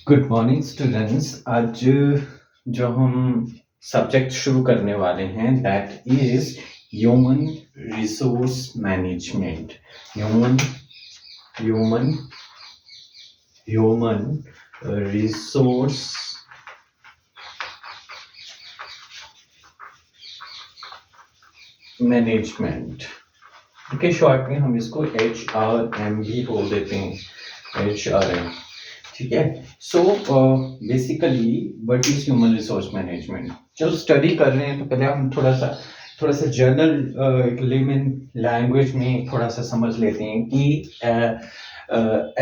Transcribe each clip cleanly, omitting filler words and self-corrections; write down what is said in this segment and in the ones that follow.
Good morning students. आज जो हम सब्जेक्ट शुरू करने वाले हैं that is human resource management. Human human human resource management. Okay, short में हम इसको HRM भी बोल देते हैं, HRM। ठीक है। So basically what is human resource management. जब स्टडी कर रहे हैं तो पहले हम थोड़ा सा जनरल लेमन लैंग्वेज में थोड़ा सा समझ लेते हैं कि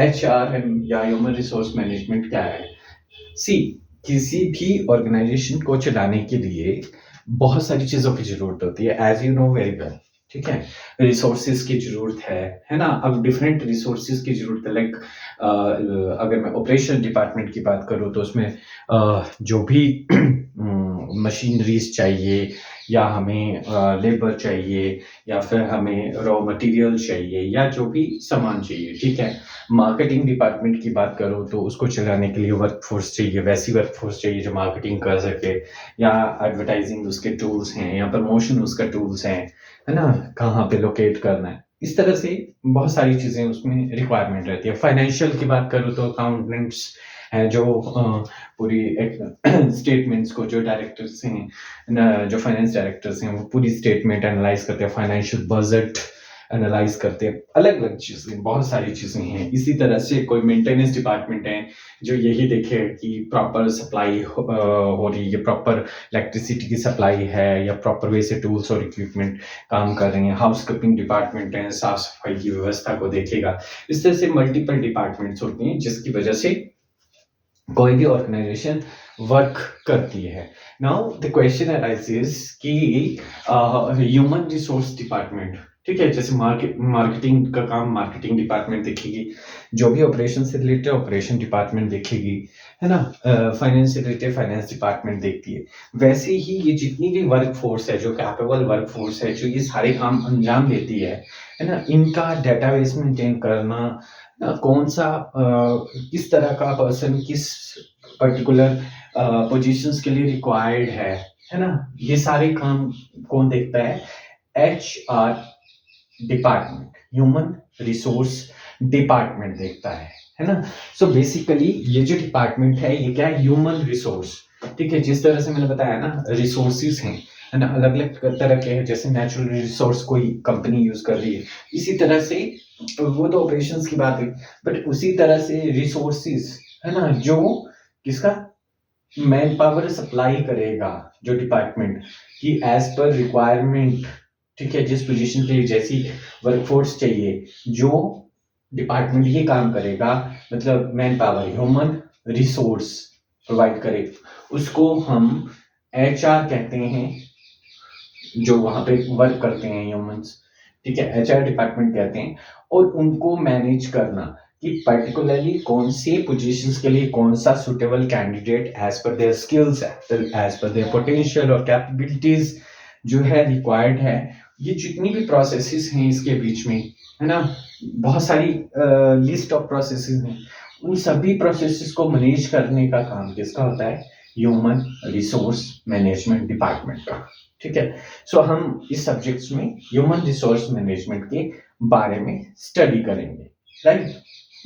HRM या ह्यूमन रिसोर्स मैनेजमेंट क्या है। सी, किसी भी ऑर्गेनाइजेशन को चलाने के लिए बहुत सारी चीजों की जरूरत होती है, as you know very well. ठीक है। रिसोर्सेज की जरूरत है ना। अब डिफरेंट रिसोर्सेज की जरूरत है, लाइक अगर मैं ऑपरेशन डिपार्टमेंट की बात करूँ तो उसमें जो भी मशीनरीज चाहिए, या हमें लेबर चाहिए, या फिर हमें रॉ मटेरियल चाहिए, या जो भी सामान चाहिए। ठीक है। मार्केटिंग डिपार्टमेंट की बात करो तो उसको चलाने के लिए वर्कफोर्स चाहिए, वैसी वर्कफोर्स चाहिए जो मार्केटिंग कर सके, या एडवर्टाइजिंग उसके टूल्स हैं, या प्रमोशन उसका टूल्स हैं, है ना, कहाँ पे लोकेट करना है। इस तरह से बहुत सारी चीजें उसमें रिक्वायरमेंट रहती है। फाइनेंशियल की बात करूँ तो अकाउंटेंट्स हैं जो पूरी स्टेटमेंट्स को, जो डायरेक्टर्स हैं, जो फाइनेंस डायरेक्टर्स हैं, वो पूरी स्टेटमेंट एनालाइज करते हैं, फाइनेंशियल बजट एनालाइज करते हैं। अलग अलग चीजें, बहुत सारी चीजें हैं। इसी तरह से कोई मेंटेनेंस डिपार्टमेंट है जो यही देखे कि प्रॉपर सप्लाई हो रही है, प्रॉपर इलेक्ट्रिसिटी की सप्लाई है, या प्रॉपर वे से टूल्स और इक्विपमेंट काम कर रहे हैं। हाउस कीपिंग डिपार्टमेंट है, साफ सफाई की व्यवस्था को देखेगा। इस तरह से मल्टीपल डिपार्टमेंट्स होती हैं जिसकी वजह से कोई भी ऑर्गेनाइजेशन वर्क करती है। नाउ द क्वेश्चन अराइजेस कि ह्यूमन रिसोर्स डिपार्टमेंट, ठीक है, जैसे मार्केटिंग का काम मार्केटिंग डिपार्टमेंट देखेगी, जो भी ऑपरेशन से रिलेटेड ऑपरेशन डिपार्टमेंट देखेगी, है ना। फाइनेंस से रिलेटेड फाइनेंस डिपार्टमेंट देखती है। वैसे ही ये जितनी भी वर्क फोर्स है, जो कैपेबल वर्क फोर्स है, जो ये सारे काम अंजाम देती है ना, इनका डेटाबेस मेंटेन करना, कौन सा किस तरह का पर्सन किस पर्टिकुलर पोजीशंस के लिए रिक्वायर्ड है ना, ये सारे काम कौन देखता है? HR department, human resource department देखता है ना। सो बेसिकली ये जो डिपार्टमेंट है ये क्या है? Human resource. ठीक है। जिस तरह से मैंने बताया ना, रिसोर्सेज हैं, है ना, अलग अलग तरह के हैं। जैसे नेचुरल रिसोर्स कोई कंपनी यूज कर रही है, इसी तरह से वो तो ऑपरेशंस की बात है, बट उसी तरह से रिसोर्सेज, है ना, जो किसका मैन पावर सप्लाई करेगा, जो डिपार्टमेंट की एज पर रिक्वायरमेंट। ठीक है। जिस पोजीशन के लिए जैसी वर्कफोर्स चाहिए, जो डिपार्टमेंट ये काम करेगा, मतलब man power, human resource provide करे, उसको हम HR कहते हैं, जो वहां पे वर्क करते हैं ह्यूमंस। ठीक है। HR डिपार्टमेंट कहते हैं। और उनको मैनेज करना कि पर्टिकुलरली कौन से पोजीशंस के लिए कौन सा suitable candidate as per their skills, as per their potential और कैपेबिलिटीज जो है रिक्वायर्ड है। ये जितनी भी प्रोसेसेस हैं इसके बीच में, है ना, बहुत सारी लिस्ट ऑफ प्रोसेसेस हैं। उन सभी प्रोसेसेस को मैनेज करने का काम किसका होता है? ह्यूमन रिसोर्स मैनेजमेंट डिपार्टमेंट का। ठीक है। सो हम इस सब्जेक्ट्स में ह्यूमन रिसोर्स मैनेजमेंट के बारे में स्टडी करेंगे, right.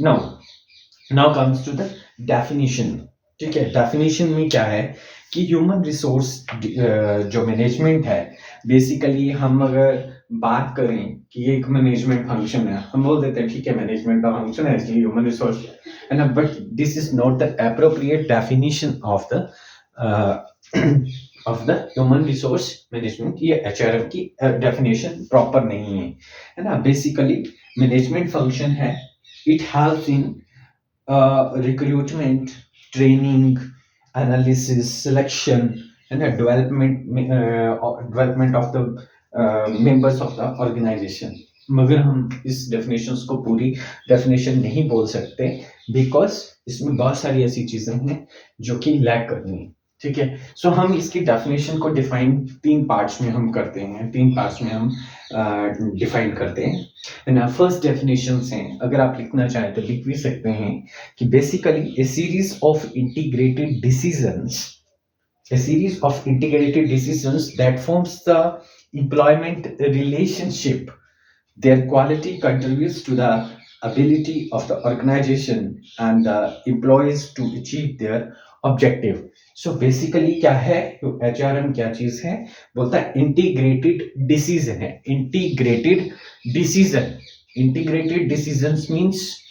Now comes to the definition. ठीक है। डेफिनेशन में क्या है कि ह्यूमन रिसोर्स जो मैनेजमेंट है, बेसिकली हम अगर बात करें कि एक मैनेजमेंट फंक्शन है, हम बोल देते हैं ठीक है मैनेजमेंट का फंक्शन है इसलिए ह्यूमन रिसोर्स है ना, but this is not the appropriate definition of the human resource management. ये HRM की डेफिनेशन प्रॉपर नहीं है ना। बेसिकली मैनेजमेंट फंक्शन है, it helps in recruitment, training, analysis, selection, है ना, development of the members of the organisation. मगर हम इस डेफिनेशंस को पूरी डेफिनेशन नहीं बोल सकते, बिकॉज इसमें बहुत सारी ऐसी चीजें हैं जो कि लैक करनी है। ठीक है। सो हम इसकी डेफिनेशन को डिफाइन तीन पार्ट्स में हम करते हैं, तीन पार्ट्स में हम डिफाइन करते हैं। फर्स्ट डेफिनेशन हैं, अगर आप लिखना चाहें तो लिख भी सकते हैं कि basically A series of integrated decisions, a series of integrated decisions that forms the employment relationship. Their quality contributes to the ability of the organization and the employees to achieve their objective. So basically क्या है, तो HRM क्या चीज है, बोलता है integrated decision है, integrated decision. Integrated decisions means,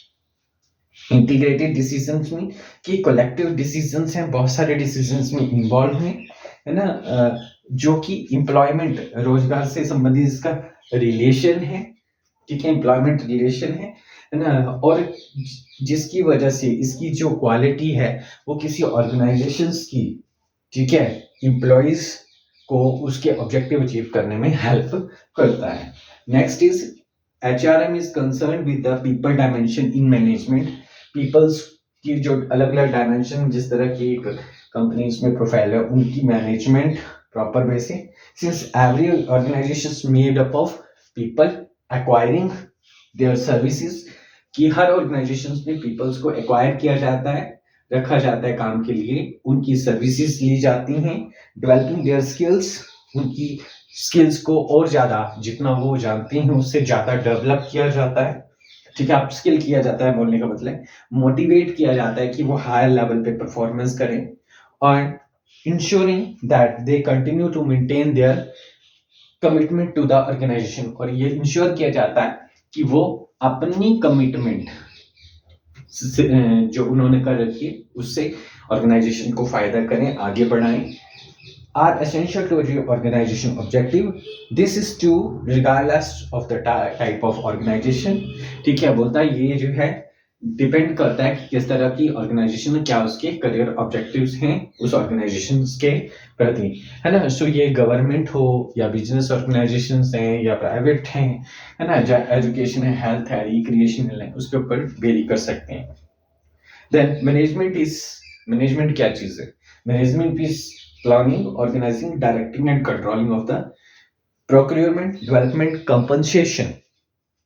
integrated decisions में कि कलेक्टिव डिसीजंस हैं, बहुत सारे डिसीजंस में इन्वॉल्व हैं, है ना, जो कि एम्प्लॉयमेंट, रोजगार से संबंधित इसका रिलेशन है, ठीक है, एम्प्लॉयमेंट रिलेशन है ना, और जिसकी वजह से इसकी जो क्वालिटी है वो किसी ऑर्गेनाइजेशंस की, ठीक है, एम्प्लॉयज को उसके ऑब्जेक्टिव अचीव करने में हेल्प करता है। Next is HRM is concern with the people dimension in management. Peoples की जो अलग अलग डायमेंशन, जिस तरह की कंपनीज में प्रोफाइल है, उनकी मैनेजमेंट प्रॉपर वे से, since every organisation made up of people acquiring their services, कि हर ऑर्गेनाइजेशन में पीपल्स को एक्वायर किया जाता है, रखा जाता है काम के लिए, उनकी सर्विसेज ली जाती हैं, डेवलपिंग देयर स्किल्स, उनकी स्किल्स को और ज्यादा, जितना वो जानते हैं उससे ज्यादा डेवलप किया जाता है, ठीक है, अपस्किल किया जाता है, बोलने का मतलब मोटिवेट किया जाता है कि वो हायर लेवल पे परफॉर्मेंस करें, और ensuring that they continue to maintain their commitment to the organisation, और ये इंश्योर किया जाता है कि वो अपनी कमिटमेंट जो उन्होंने कर रखी है उससे ऑर्गेनाइजेशन को फायदा करें, आगे बढ़ाएं, are essential to achieve organization objective. This is to regardless of the type of organization, ठीक है, बोलता है ये जो है डिपेंड करता है कि किस तरह की ऑर्गेनाइजेशन है, क्या उसके करियर ऑब्जेक्टिव्स हैं उस ऑर्गेनाइजेशन के प्रति, है ना। सो ये गवर्नमेंट हो या बिजनेस ऑर्गेनाइजेशन हैं या प्राइवेट हैं, है ना, एजुकेशन है, हेल्थ है, रिक्रिएशनल है, उसके ऊपर वेरी कर सकते हैं। देन मैनेजमेंट क्या चीज है? Management is planning, organizing, directing and controlling of the procurement, development, compensation,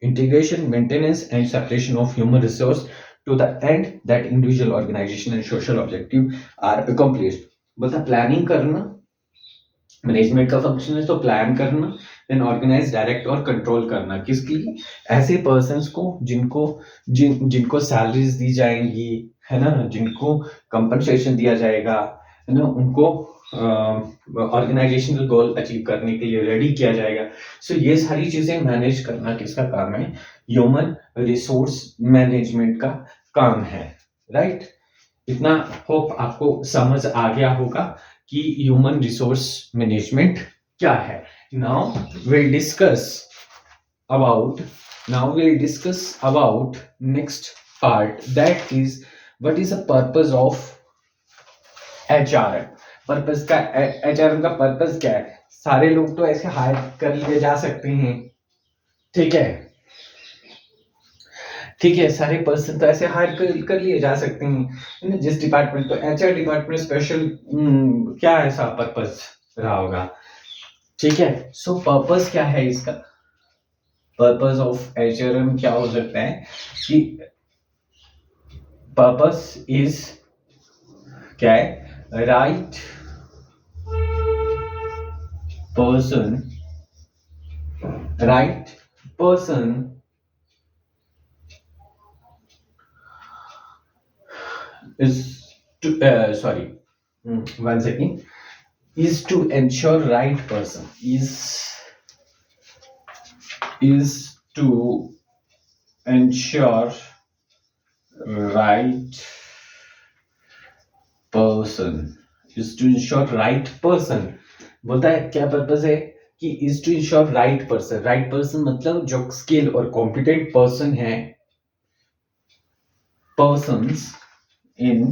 integration, maintenance and separation of human resource to the end that individual organization and social objective are accomplished. बोलता planning करना, management का function है, तो plan करना, then organise, direct और control करना, किसके लिए? ऐसे पर्संस को जिनको सैलरीज दी जाएंगी, है ना, जिनको कंपनसेशन दिया जाएगा, है ना, उनको ऑर्गेनाइजेशनल गोल अचीव करने के लिए रेडी किया जाएगा। सो ये सारी चीजें मैनेज करना किसका काम है? ह्यूमन रिसोर्स मैनेजमेंट का काम है, राइट। इतना होप आपको समझ आ गया होगा कि ह्यूमन रिसोर्स मैनेजमेंट क्या है। Now we'll discuss about next part, that is what is the purpose of HRM। Purpose का, HRM का पर्पस क्या है? सारे लोग तो ऐसे हायर कर लिए जा सकते हैं, ठीक है, सारे पर्सन तो ऐसे हायर कर लिए जा सकते हैं, जिस डिपार्टमेंट, तो HR डिपार्टमेंट स्पेशल क्या ऐसा पर्पस रहा होगा, ठीक है। सो पर्पस क्या है इसका? पर्पस ऑफ HRM क्या हो सकता है कि पर्पस इज क्या है? Right person is to one second, is to ensure right person is to ensure right person बोलता है क्या पर्पस है कि is to ensure right person मतलब जो स्किल और कॉम्पिटेंट पर्सन है, persons in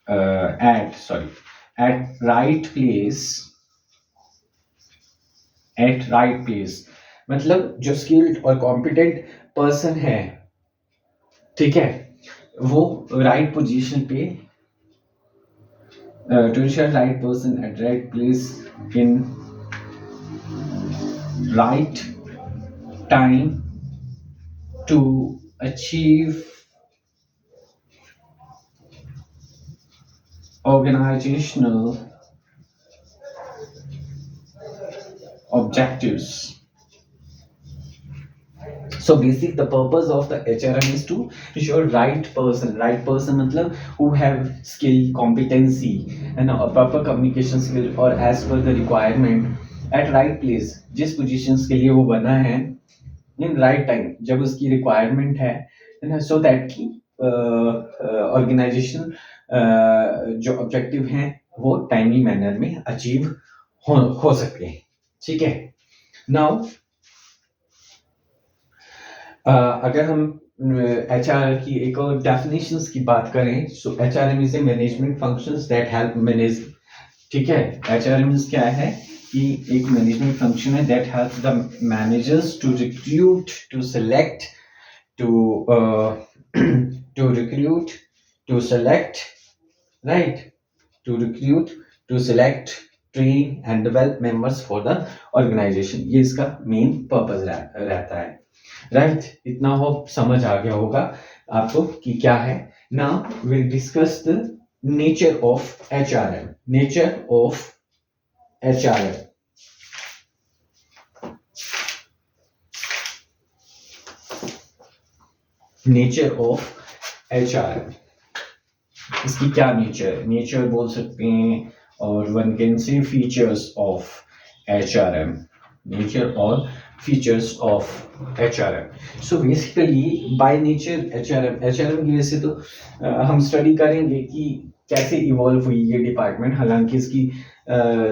at right place, मतलब जो स्किल्ड और कॉम्पिटेंट पर्सन है, ठीक है, वो राइट पोजीशन पे to ensure right person at right place in right time to achieve organizational objectives. So basic the purpose of the HRM is to ensure right person मतलब who have skill, competency and a proper communication skill or as per the requirement at right place जिस positions के लिए वो बना है in right time जब उसकी requirement है so that कि organization जो objective हैं वो timely manner में achieve हो सके ठीक है now अगर हम HR की एक और डेफिनेशंस की बात करें so HRM is a management functions that help manage ठीक है HRM क्या है कि एक मैनेजमेंट फंक्शन है that helps the managers to recruit to select to recruit to select right to recruit to select train and develop members for the organization ये इसका main purpose रहता है राइट इतना हो समझ आ गया होगा आपको कि क्या है now will discuss the nature of HRM nature of HRM nature of HRM इसकी क्या नेचर बोल सकते हैं और one can say features of HRM nature और features of HRM. So basically by nature HRM की वजह से तो हम स्टडी करेंगे कि कैसे इवॉल्व हुई ये डिपार्टमेंट हालांकि इसकी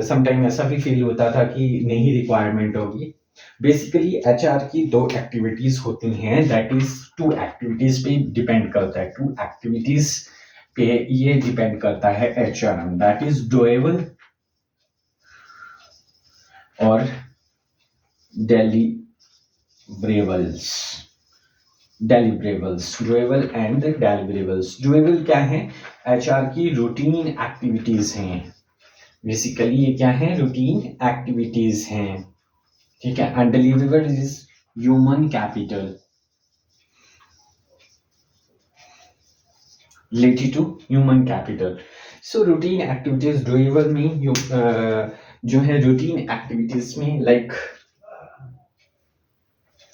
समटाइम ऐसा भी फील होता था कि नहीं रिक्वायरमेंट होगी बेसिकली HR की दो एक्टिविटीज होती हैं दैट इज टू एक्टिविटीज पे डिपेंड करता है टू एक्टिविटीज पे ये डिपेंड करता है HRM दैट इज डोएबल और deliverables doable and deliverables doable क्या है HR की रूटीन एक्टिविटीज हैं बेसिकली ये क्या है रूटीन एक्टिविटीज हैं ठीक है and deliverable is human capital related to human capital so routine activities doable में जो है रूटीन एक्टिविटीज में लाइक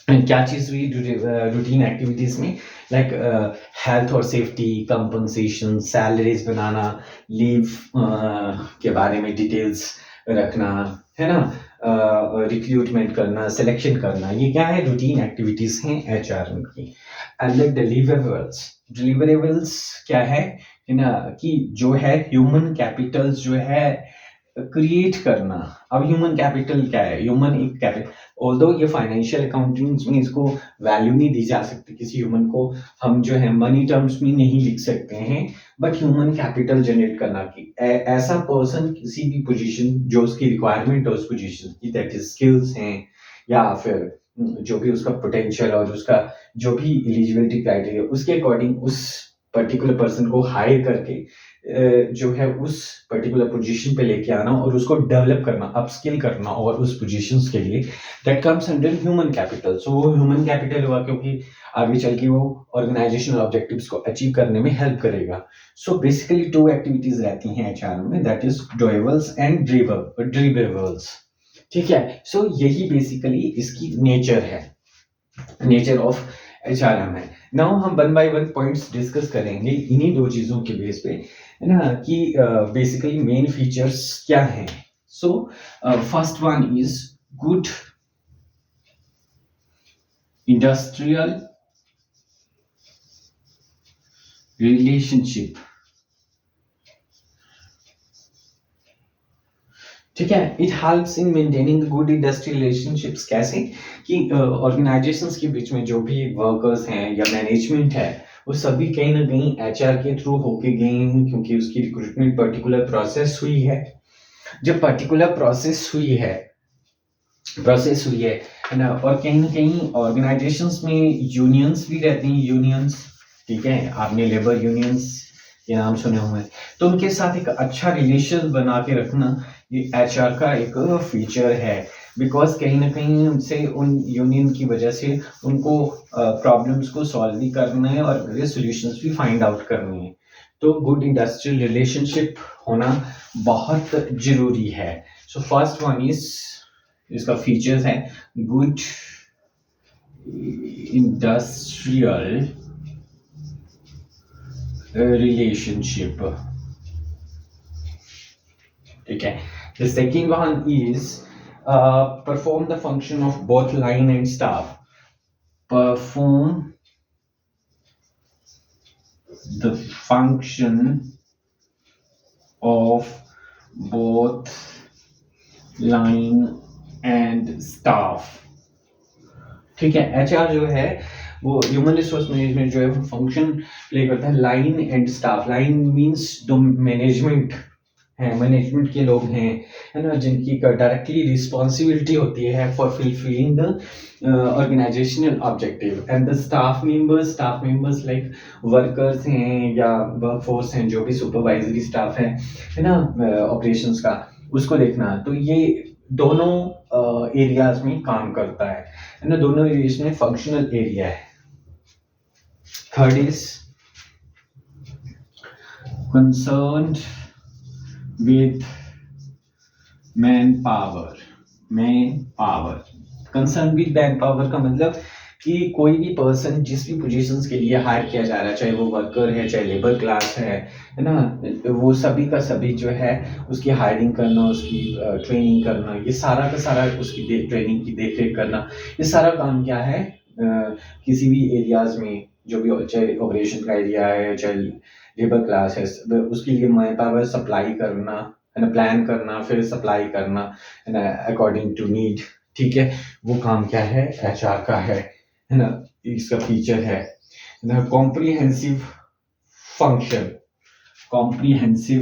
क्या चीज हुई रूटीन एक्टिविटीज में लाइक हेल्थ और सेफ्टी कंपनसेशन सैलरीज बनाना लीव के बारे में डिटेल्स रखना है ना रिक्रूटमेंट करना सिलेक्शन करना ये क्या है रूटीन एक्टिविटीज हैं HRM की एंड लाइक डिलीवरेबल्स क्या है ना कि जो है ह्यूमन कैपिटल जो है क्रिएट करना अब ह्यूमन कैपिटल क्या है ह्यूमन एक कैपिटल ऑल्दो ये फाइनेंशियल अकाउंटिंग में इसको वैल्यू नहीं दी जा सकती किसी ह्यूमन को हम जो है मनी टर्म्स में नहीं लिख सकते हैं बट ह्यूमन कैपिटल जनरेट करना की ऐसा पर्सन किसी भी पोजीशन जो उसकी रिक्वायरमेंट है उस पोजीशन की दैट इज स्किल्स हैं या फिर जो भी उसका पोटेंशियल और उसका जो भी एलिजिबिलिटी क्राइटेरिया उसके अकॉर्डिंग उस पर्टिकुलर पर्सन को हायर करके जो है उस पर्टिकुलर पोजीशन पे लेके आना और उसको डेवलप करना अपस्किल करना और उस पोजीशंस के लिए that comes under human capital so वो ह्यूमन कैपिटल हुआ क्योंकि आगे चल के वो ऑर्गेनाइजेशनल ऑब्जेक्टिव्स को अचीव करने में हेल्प करेगा सो बेसिकली टू एक्टिविटीज रहती हैं HRM में दैट इज डोएबल्स एंड डिलीवरेबल्स ठीक है सो यही बेसिकली इसकी नेचर है नेचर ऑफ HRM है नाउ हम one by one points discuss करेंगे इन्हीं दो चीजों के बेस पे है ना कि बेसिकली मेन फीचर्स क्या हैं so first one is good industrial relationship ठीक है it helps in maintaining good industrial relationships कैसे कि ऑर्गेनाइजेशंस के बीच में जो भी वर्कर्स हैं या मैनेजमेंट है वो सभी कहीं ना कहीं HR के थ्रू होके गए हैं क्योंकि उसकी रिक्रूटमेंट पर्टिकुलर प्रोसेस हुई है जब पर्टिकुलर प्रोसेस हुई है ना और कहीं ना कहीं ऑर्गेनाइजेशंस में यूनियंस भी रहते हैं यूनियंस ठीक है आपने लेबर यूनियंस ये नाम सुने होंगे। तो उनके साथ एक अच्छा रिलेशन बना के रखना ये एचआर का एक फीचर है, बिकॉज कहीं ना कहीं उनसे उन यूनियन की वजह से उनको प्रॉब्लम्स को सॉल्व भी करना है और सॉल्यूशंस भी फाइंड आउट करनी है। तो गुड इंडस्ट्रियल रिलेशनशिप होना बहुत जरूरी है। सो फर्स्ट वन इज, इसका फीचर्स है good industrial relationship. Okay. The second one is perform the function of both line and staff. Perform the function of both line and staff. ठीक है। HR जो है वो ह्यूमन रिसोर्स मैनेजमेंट जो है वो फंक्शन प्ले करता है line and staff. Line means जो मैनेजमेंट है, मैनेजमेंट के लोग हैं, है ना, जिनकी डायरेक्टली रिस्पॉन्सिबिलिटी होती है for fulfilling the organizational objective. And the staff members like workers हैं या वर्कफोर्स हैं, जो भी सुपरवाइजरी स्टाफ है ना, ऑपरेशंस का, उसको देखना। तो ये दोनों एरियाज में काम करता है ना, दोनों एरियाज में फंक्शनल एरिया है। Third is concerned with man power. Concern with man power का मतलब कि कोई भी पर्सन जिस भी पोजीशंस के लिए हायर किया जा रहा है, चाहे वो वर्कर है चाहे लेबर क्लास है ना, वो सभी का सभी जो है उसकी हायरिंग करना, उसकी ट्रेनिंग करना, ये सारा का सारा उसकी ट्रेनिंग की देख रेख करना, ये सारा काम क्या है किसी भी एरियाज में, जो भी चाहे ऑपरेशन का एरिया है चाहे लेबर क्लास है, उसके लिए मैन पावर सप्लाई करना है ना, प्लान करना, फिर सप्लाई करना है ना अकॉर्डिंग टू नीड। ठीक है, वो काम क्या है एचआर का है ना। इसका फीचर है ना कॉम्प्रिहेंसिव फंक्शन। कॉम्प्रिहेंसिव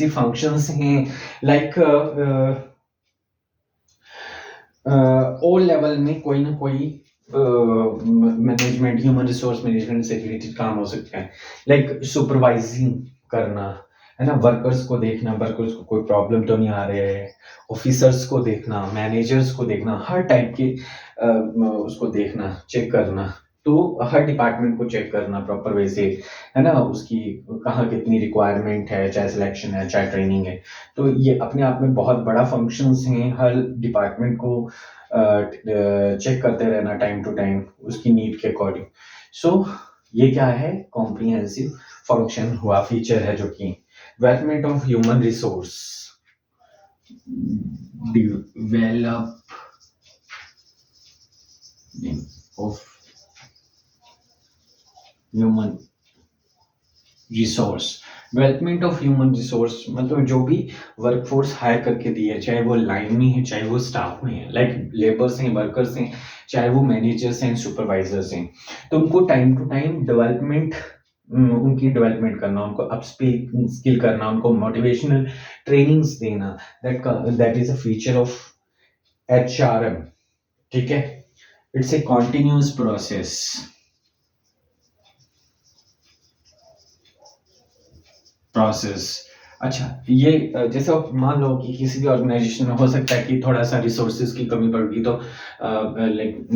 फंक्शंस हैं लाइक ऑल लेवल में कोई ना कोई मैनेजमेंट, ह्यूमन रिसोर्स मैनेजमेंट से रिलेटेड काम हो सकता है, लाइक सुपरवाइजिंग करना है ना, वर्कर्स को देखना, वर्कर्स को कोई प्रॉब्लम तो नहीं आ रहे है, ऑफिसर्स को देखना, मैनेजर्स को देखना, हर टाइप के उसको देखना, चेक करना। तो हर डिपार्टमेंट को चेक करना प्रॉपर वे से, है ना, उसकी कहाँ कितनी रिक्वायरमेंट है, चाहे सिलेक्शन है चाहे ट्रेनिंग है। तो ये अपने आप में बहुत बड़ा फंक्शंस हैं, हर डिपार्टमेंट को चेक करते रहना टाइम टू टाइम उसकी नीड के अकॉर्डिंग। सो ये क्या है कॉम्प्रिहेंसिव फंक्शन हुआ, फीचर है जो कि development of human resource, develop of human resource. Development of human resource मतलब जो भी वर्कफोर्स हायर करके दी है, चाहे वो लाइन में है चाहे वो स्टाफ में है, लाइक लेबर्स हैं, वर्कर्स हैं, चाहे वो मैनेजर्स हैं, सुपरवाइजर्स हैं, तो उनको टाइम टू टाइम उनकी डेवलपमेंट करना, उनको स्किल करना, उनको मोटिवेशनल ट्रेनिंग्स देना, that is a feature of HRM. ठीक है, इट्स ए कॉन्टिन्यूअस प्रोसेस। अच्छा, ये जैसे आप मान लो कि किसी भी ऑर्गेनाइजेशन में हो सकता है कि थोड़ा सा रिसोर्सेज की कमी पड़ गई, तो लाइक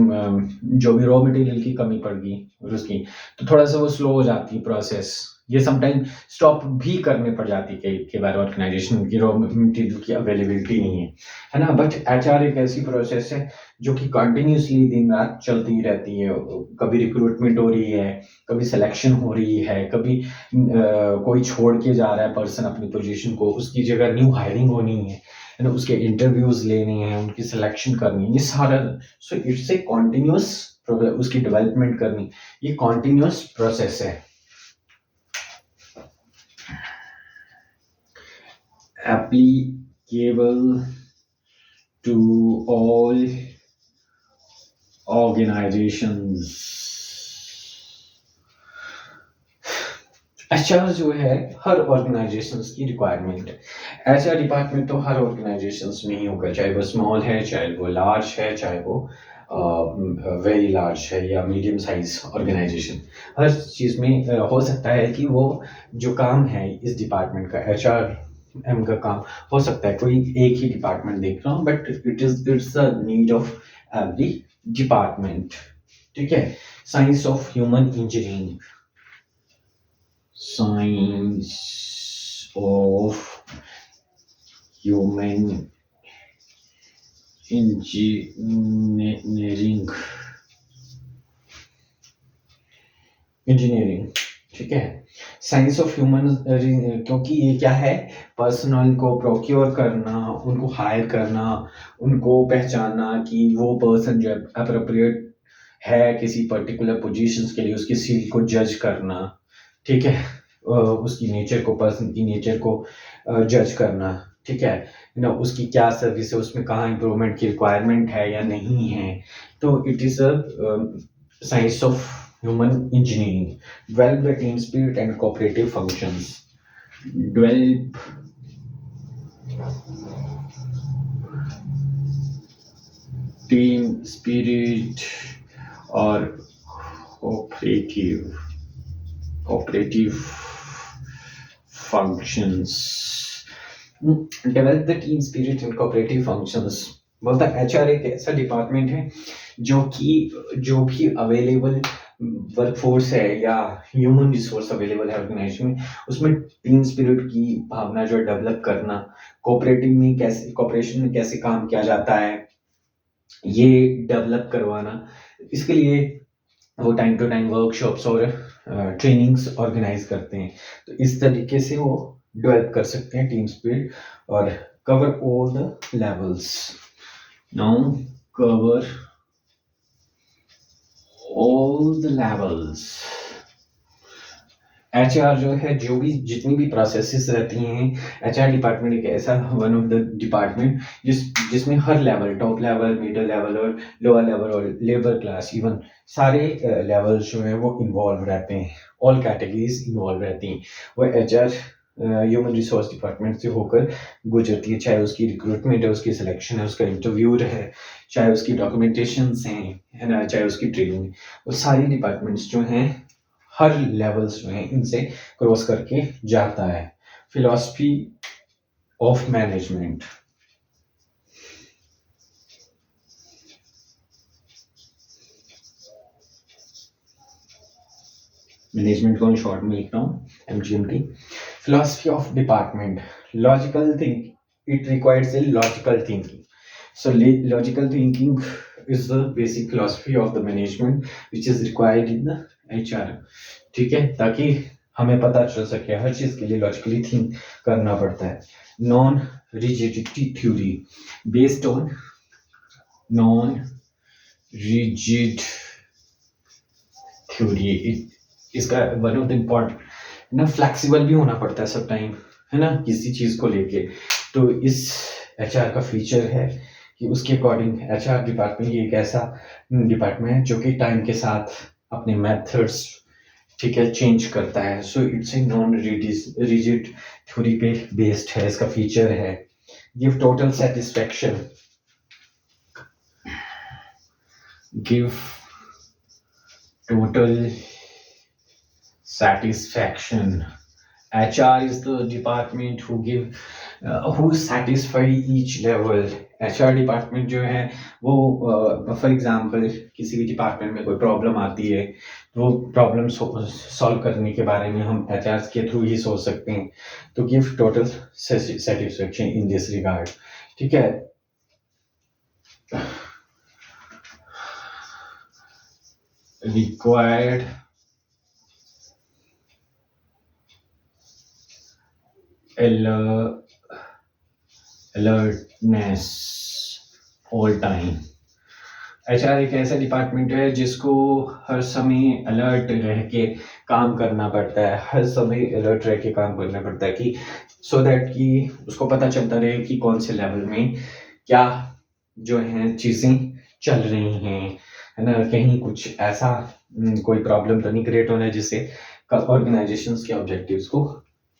जो भी रॉ मटेरियल की कमी पड़ गई और उसकी, तो थोड़ा सा वो स्लो हो जाती है प्रोसेस, ये समटाइम स्टॉप भी करने पड़ जाती है कई बार ऑर्गेनाइजेशन की, रॉ मटेरियल की अवेलेबिलिटी नहीं है ना। बट एचआर एक ऐसी प्रोसेस है जो कि कंटिन्यूसली दिन रात चलती रहती है, कभी रिक्रूटमेंट हो रही है, कभी सिलेक्शन हो रही है, कभी कोई छोड़ के जा रहा है पर्सन अपनी पोजीशन को, उसकी जगह न्यू हायरिंग होनी है ना, उसके इंटरव्यूज लेने हैं, उनकी सिलेक्शन करनी है, ये सारा। सो इट्स ए कॉन्टिन्यूअस, उसकी डेवलपमेंट करनी, ये कॉन्टिन्यूअस प्रोसेस है। Applicable to all organizations. HR जो है हर ऑर्गेनाइजेशंस की रिक्वायरमेंट है। एचआर डिपार्टमेंट तो हर ऑर्गेनाइजेशंस में ही होगा, चाहे वो स्मॉल है, चाहे वो लार्ज है, चाहे वो वेरी लार्ज है या मीडियम साइज ऑर्गेनाइजेशन। हर चीज़ में हो सकता है कि वो जो काम है इस डिपार्टमेंट का, एचआर एम का काम हो सकता है कोई एक ही डिपार्टमेंट देख रहा हूँ, but it's the need of every department. ठीक है। Science of human engineering, science of human engineering, engineering. ठीक है। साइंस ऑफ ह्यूमन, क्योंकि ये क्या है, पर्सनल को प्रोक्योर करना, उनको हायर करना, उनको पहचानना कि वो पर्सन जो अप्रोप्रिएट है किसी पर्टिकुलर पोजीशंस के लिए, उसकी स्किल को जज करना। ठीक है। उसकी नेचर को, पर्सन की नेचर को जज करना। ठीक है ना, उसकी क्या सर्विस है, उसमें कहाँ इम्प्रूवमेंट की रिक्वायरमेंट है या नहीं है। तो it is a science of human engineering. Develop the team spirit and cooperative functions. Develop team spirit और cooperative functions। Develop the team spirit and cooperative functions। बोलता एचआर एक ऐसा डिपार्टमेंट है जो भी अवेलेबल वर्कफोर्स है या ह्यूमन रिसोर्स अवेलेबल है ऑर्गेनाइजेशन में, उसमें टीम स्पिरिट की भावना जो डेवलप करना, कोऑपरेशन में कैसे काम किया जाता है ये डेवलप करवाना। इसके लिए वो टाइम टू टाइम वर्कशॉप्स और ट्रेनिंग्स ऑर्गेनाइज करते हैं। तो इस तरीके से वो डेवलप कर सकते हैं टीम स्पिरिट और cover all the levels. Now cover all the levels. HR जो है, जितनी भी प्रोसेसेस रहती हैं, एचआर डिपार्टमेंट एक ऐसा वन ऑफ द डिपार्टमेंट जिसमें हर level, top level, middle level और लोअर लेवल और लेबर क्लास, इवन सारे लेवल्स जो हैं वो इन्वॉल्व रहते हैं, ऑल कैटेगरीज इन्वॉल्व रहती हैं। वो एचआर ह्यूमन रिसोर्स डिपार्टमेंट से होकर गुजरती है, चाहे उसकी रिक्रूटमेंट है, उसकी सिलेक्शन है, उसका इंटरव्यू है, चाहे उसकी डॉक्यूमेंटेशन हैं, है ना, चाहे उसकी ट्रेनिंग। वो सारी डिपार्टमेंट्स जो हैं हर लेवल्स जो हैं इनसे क्रॉस करके जाता है। Philosophy of management. मैनेजमेंट को शॉर्ट में लिख रहा हूँ, MGMT। Philosophy of department, logical think, it requires a logical thinking. So logical thinking is the basic philosophy of the management which is required in the HR। ठीक है, ताकि हमें पता चल सके, हर चीज के लिए लॉजिकली थिंक करना पड़ता है। Non rigidity theory, based on non rigid theory. इसका वन ऑफ द इम्पॉर्टेंट ना, फ्लेक्सिबल भी होना पड़ता है सब टाइम, है ना, किसी चीज को लेके। तो इस HR का फीचर है कि उसके अकॉर्डिंग HR डिपार्टमेंट एक ऐसा डिपार्टमेंट है जो कि टाइम के साथ अपने मेथड्स, ठीक है, चेंज करता है। सो it's a non rigid theory पे बेस्ड है, इसका फीचर है। Give total satisfaction, give total satisfaction। HR is the department who satisfy each level। HR department जो है वो फॉर एग्जांपल किसी भी डिपार्टमेंट में कोई प्रॉब्लम आती है तो वो प्रॉब्लम सॉल्व करने के बारे में हम HR के थ्रू ही सोच सकते हैं। तो give total satisfaction in this regard. ठीक है। required alertness all time। HR एक ऐसा डिपार्टमेंट है जिसको हर समय अलर्ट रह के काम करना पड़ता है, हर समय अलर्ट रह के काम करना पड़ता है कि सो दैट कि उसको पता चलता रहे कि कौन से लेवल में क्या जो है चीज़ें चल रही हैं, है ना, कहीं कुछ ऐसा कोई प्रॉब्लम तो नहीं क्रिएट होना है जिससे ऑर्गेनाइजेशंस के ऑब्जेक्टिव्स को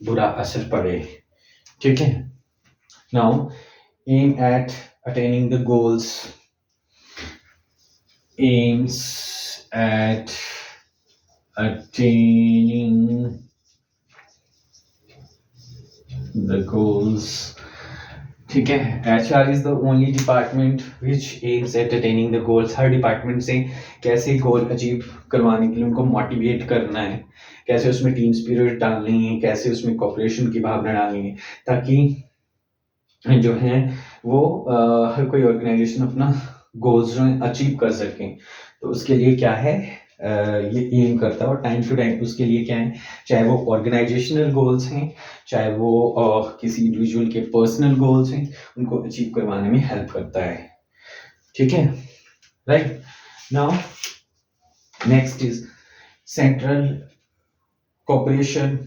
बुरा असर पड़े, ठीक है। Now aim at attaining the goals, aims at attaining the goals, ठीक है। HR is the only department which aims at attaining the goals। Her department से कैसे गोल अचीव करवाने के लिए उनको मोटिवेट करना है, कैसे उसमें टीम स्पिरिट डालनी है, कैसे उसमें कोऑपरेशन की भावना डालनी है, ताकि जो है वो हर कोई ऑर्गेनाइजेशन अपना गोल्स जो है अचीव कर सके। तो उसके लिए क्या है, ये एम करता है, और टाइम टू टाइम उसके लिए क्या है, चाहे वो ऑर्गेनाइजेशनल गोल्स हैं, चाहे वो किसी इंडिविजुअल के पर्सनल गोल्स हैं, उनको अचीव करवाने में हेल्प करता है, ठीक है। Right now next is central cooperation.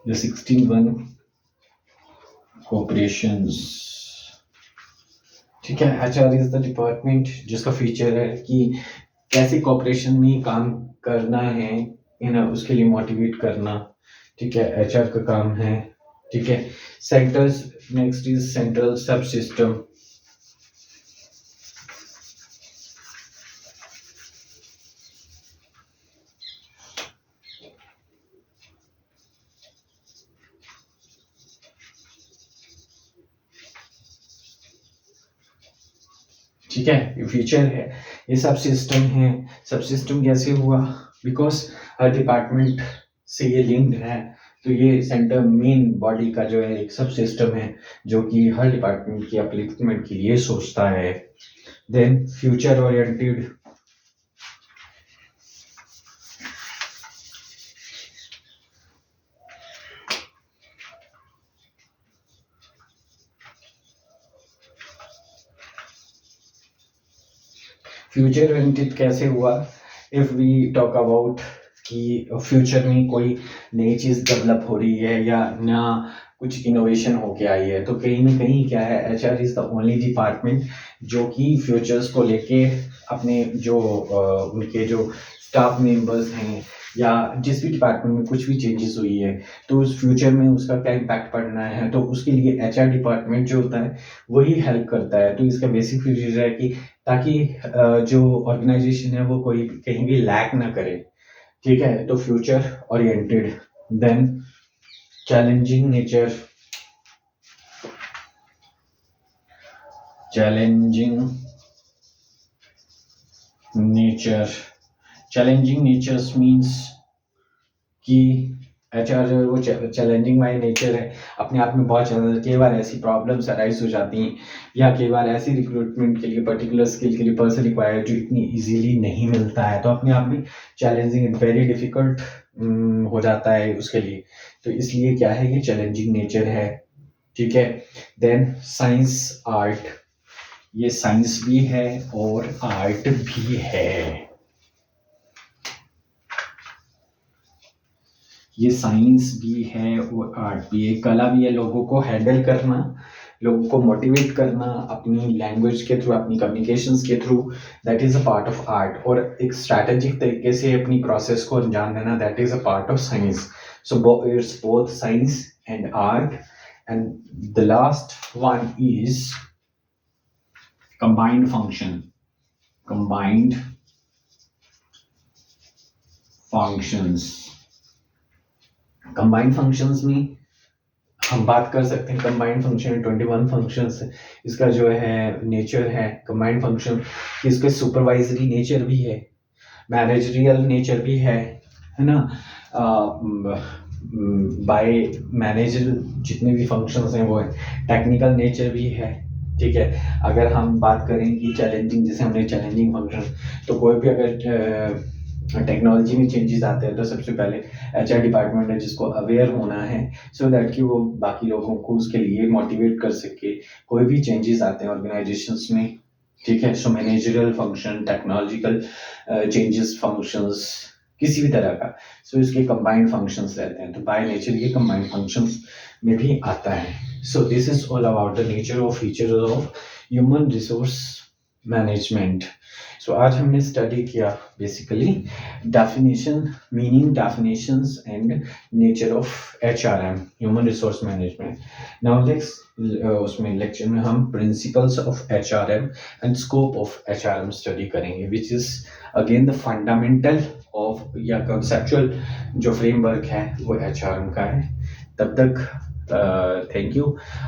the 16th cooperations, ठीक है। HR इज द डिपार्टमेंट जिसका फीचर है कि कैसे कोऑपरेशन में काम करना है ना, उसके लिए मोटिवेट करना, ठीक है, HR का काम है, ठीक है। सेंटर्स, नेक्स्ट इज सेंट्रल सब सिस्टम। ठीक है, ये फीचर है, ये सब सिस्टम है। सब सिस्टम कैसे हुआ, बिकॉज हर डिपार्टमेंट से ये लिंक्ड है, तो ये सेंटर मेन बॉडी का जो है एक सब सिस्टम है जो कि हर डिपार्टमेंट की अपलिफ्टमेंट के लिए सोचता है। Then future oriented, future oriented कैसे हुआ, इफ वी टॉक अबाउट कि फ्यूचर में कोई नई चीज डेवलप हो रही है या नया कुछ इनोवेशन होके आई है, तो कहीं ना कहीं क्या है, HR is the only department जो कि फ्यूचर्स को लेके अपने जो उनके जो स्टाफ मेंबर्स हैं या जिस भी डिपार्टमेंट में कुछ भी चेंजेस हुई है, तो उस फ्यूचर में उसका क्या इम्पैक्ट पड़ना है, तो उसके लिए HR डिपार्टमेंट जो होता है वही हेल्प करता है। तो इसका बेसिक फीचर है कि ताकि जो ऑर्गेनाइजेशन है वो कोई कहीं भी लैक ना करे, ठीक है। तो future oriented, then challenging nature, challenging natures means कि HR जो है वो चैलेंजिंग बाय नेचर है, अपने आप में बहुत ज़्यादा। कई बार ऐसी प्रॉब्लम्स अराइज हो जाती हैं, या कई बार ऐसी रिक्रूटमेंट के लिए पर्टिकुलर स्किल के लिए पर्सन रिक्वायर्ड जो इतनी इजीली नहीं मिलता है, तो अपने आप में चैलेंजिंग एंड वेरी डिफिकल्ट हो जाता है उसके लिए। तो इसलिए क्या है, ये चैलेंजिंग नेचर है, ठीक है। देन साइंस आर्ट, ये साइंस भी है और आर्ट भी है। ये साइंस भी है और आर्ट भी है, कला भी है, लोगों को हैंडल करना, लोगों को मोटिवेट करना अपनी लैंग्वेज के थ्रू, अपनी कम्युनिकेशंस के through, that is a part of art. और एक स्ट्रैटेजिक तरीके से अपनी प्रोसेस को अंजाम देना, that is a part of science. So it's both science and art. And the last one is combined functions में हम बात कर सकते हैं। कंबाइंड फंक्शन 21 फंक्शंस, इसका जो है नेचर है कंबाइंड फंक्शन, इसका सुपरवाइजरी नेचर भी है, मैनेजरियल नेचर भी है ना। बाय मैनेजर जितने भी फंक्शंस हैं वो है, टेक्निकल नेचर भी है, ठीक है। अगर हम बात करें कि चैलेंजिंग, जैसे हमने चैलेंजिंग फंक्शन, तो कोई भी अगर टेक्नोलॉजी में चेंजेस आते हैं तो सबसे पहले HR डिपार्टमेंट है जिसको अवेयर होना है, सो दैट कि वो बाकी लोगों को उसके लिए मोटिवेट कर सके। कोई भी चेंजेस आते हैं ऑर्गेनाइजेशंस में, ठीक है। So managerial function, technological changes functions, किसी भी तरह का, सो इसके कंबाइंड फंक्शंस रहते हैं, तो बाय नेचर ये कंबाइंड फंक्शंस में भी आता है। So this is all about the nature of features of human resource management. सो आज हमने स्टडी किया basically definition, meaning, definitions and nature of HRM, human resource management. Now let's उसमें लेक्चर में हम principles of HRM and scope of HRM study करेंगे, which is again the fundamental of या conceptual जो फ्रेमवर्क है वो HRM का है। तब तक थैंक यू।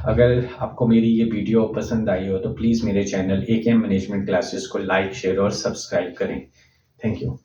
अगर आपको मेरी ये वीडियो पसंद आई हो तो प्लीज़ मेरे चैनल AKM मैनेजमेंट क्लासेस को लाइक, शेयर और सब्सक्राइब करें। Thank you.